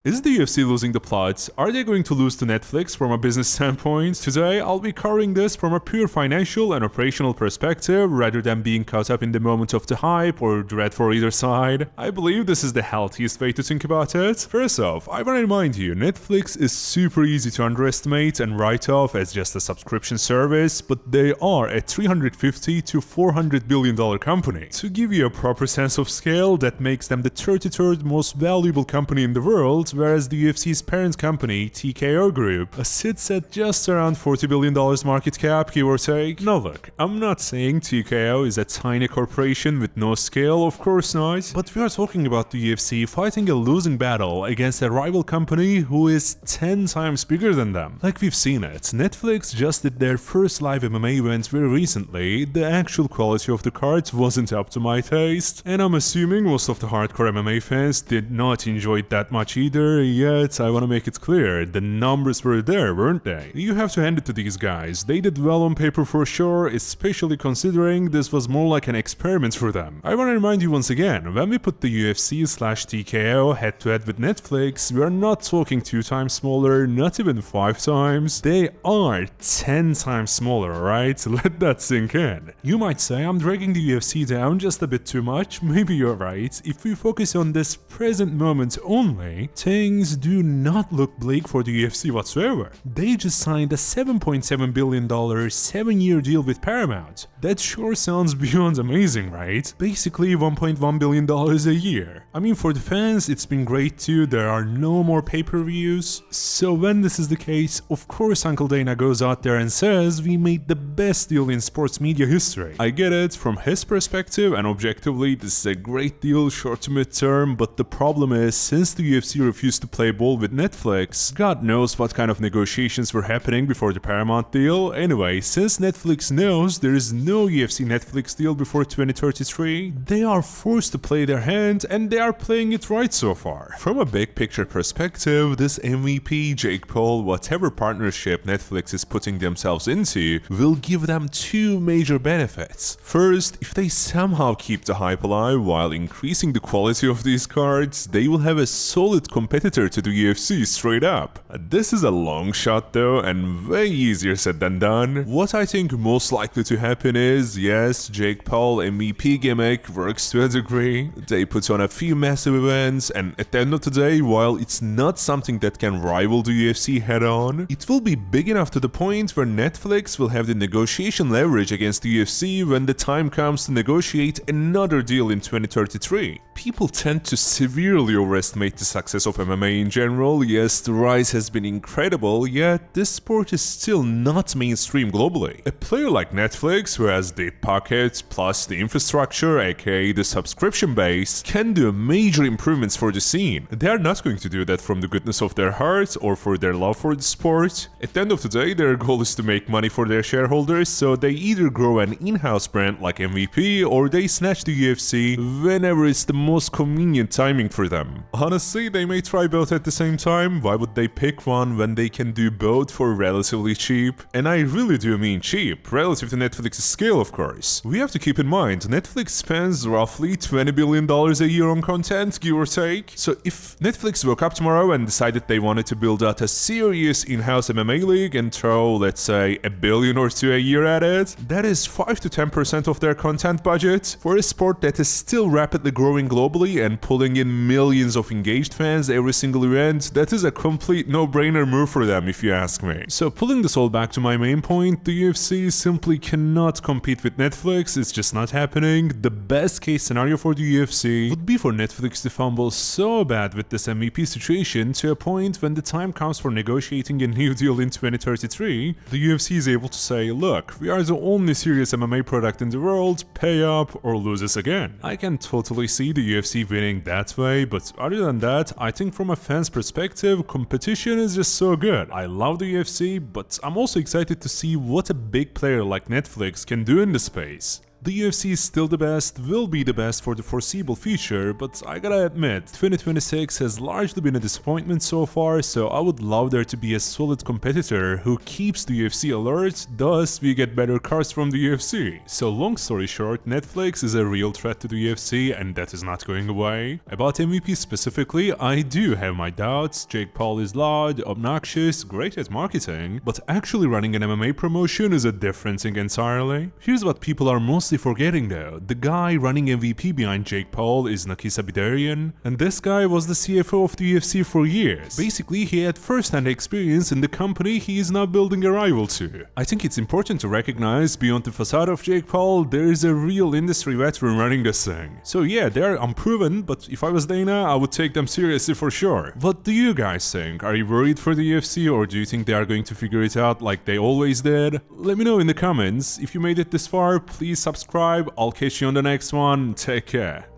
Is the UFC losing the plot? Are they going to lose to Netflix from a business standpoint? Today, I'll be covering this from a pure financial and operational perspective rather than being caught up in the moment of the hype or dread for either side. I believe this is the healthiest way to think about it. First off, I want to remind you, Netflix is super easy to underestimate and write off as just a subscription service, but they are a $350 to $400 billion company. To give you a proper sense of scale, that makes them the 33rd most valuable company in the world, whereas the UFC's parent company, TKO Group, sits at just around $40 billion market cap, give or take. Now look, I'm not saying TKO is a tiny corporation with no scale, of course not, but we are talking about the UFC fighting a losing battle against a rival company who is 10 times bigger than them. Like we've seen it, Netflix just did their first live MMA event very recently. The actual quality of the cards wasn't up to my taste, and I'm assuming most of the hardcore MMA fans did not enjoy it that much either. Yet I want to make it clear, the numbers were there, weren't they? You have to hand it to these guys, they did well on paper for sure, especially considering this was more like an experiment for them. I want to remind you once again, when we put the UFC/TKO head to head with Netflix, we are not talking 2 times smaller, not even 5 times, they are 10 times smaller, alright? Let that sink in. You might say I'm dragging the UFC down just a bit too much, maybe you're right. If we focus on this present moment only, things do not look bleak for the UFC whatsoever. They just signed a $7.7 billion 7-year deal with Paramount. That sure sounds beyond amazing, right? Basically $1.1 billion a year. I mean, for the fans, it's been great too, there are no more pay-per-views. So when this is the case, of course Uncle Dana goes out there and says, we made the best deal in sports media history. I get it, from his perspective and objectively, this is a great deal short to mid-term, but the problem is, since the UFC refused to play ball with Netflix, God knows what kind of negotiations were happening before the Paramount deal. Anyway, since Netflix knows there is no UFC Netflix deal before 2033, they are forced to play their hand, and they are playing it right so far. From a big picture perspective, this MVP, Jake Paul, whatever partnership Netflix is putting themselves into, will give them 2 major benefits. First, if they somehow keep the hype alive while increasing the quality of these cards, they will have a solid competitor to the UFC straight up. This is a long shot though, and way easier said than done. What I think most likely to happen is, yes, Jake Paul MVP gimmick works to a degree. They put on a few massive events, and at the end of the day, while it's not something that can rival the UFC head on, it will be big enough to the point where Netflix will have the negotiation leverage against the UFC when the time comes to negotiate another deal in 2033. People tend to severely overestimate the success of MMA in general. Yes, the rise has been incredible, yet this sport is still not mainstream globally. A player like Netflix, who has deep pockets plus the infrastructure, aka the subscription base, can do major improvements for the scene. They are not going to do that from the goodness of their heart or for their love for the sport. At the end of the day, their goal is to make money for their shareholders, so they either grow an in-house brand like MVP or they snatch the UFC whenever it's the most convenient timing for them. Honestly, they may try both at the same time. Why would they pick one when they can do both for relatively cheap? And I really do mean cheap, relative to Netflix's scale of course. We have to keep in mind, Netflix spends roughly $20 billion a year on content, give or take. So if Netflix woke up tomorrow and decided they wanted to build out a serious in-house MMA league and throw, let's say, $1 billion or $2 a year at it, that is 5 to 10% of their content budget. For a sport that is still rapidly growing globally and pulling in millions of engaged fans every single event, that is a complete no-brainer move for them if you ask me. So pulling this all back to my main point, the UFC simply cannot compete with Netflix, it's just not happening. The best case scenario for the UFC would be for Netflix to fumble so bad with this MVP situation to a point when the time comes for negotiating a new deal in 2033, the UFC is able to say, look, we are the only serious MMA product in the world, pay up or lose us again. I can totally see the UFC winning that way, but other than that, I think from a fan's perspective, competition is just so good. I love the UFC, but I'm also excited to see what a big player like Netflix can do in the space. The UFC is still the best, will be the best for the foreseeable future, but I gotta admit, 2026 has largely been a disappointment so far, so I would love there to be a solid competitor who keeps the UFC alert, thus we get better cards from the UFC. So long story short, Netflix is a real threat to the UFC and that is not going away. About MVP specifically, I do have my doubts. Jake Paul is loud, obnoxious, great at marketing, but actually running an MMA promotion is a different thing entirely. Here's what people are mostly forgetting though. The guy running MVP behind Jake Paul is Nakisa Bidarian, and this guy was the CFO of the UFC for years. Basically, he had first-hand experience in the company he is now building a rival to. I think it's important to recognize beyond the facade of Jake Paul, there is a real industry veteran running this thing. So yeah, they're unproven, but if I was Dana, I would take them seriously for sure. What do you guys think? Are you worried for the UFC, or do you think they are going to figure it out like they always did? Let me know in the comments. If you made it this far, please subscribe. I'll catch you on the next one. Take care.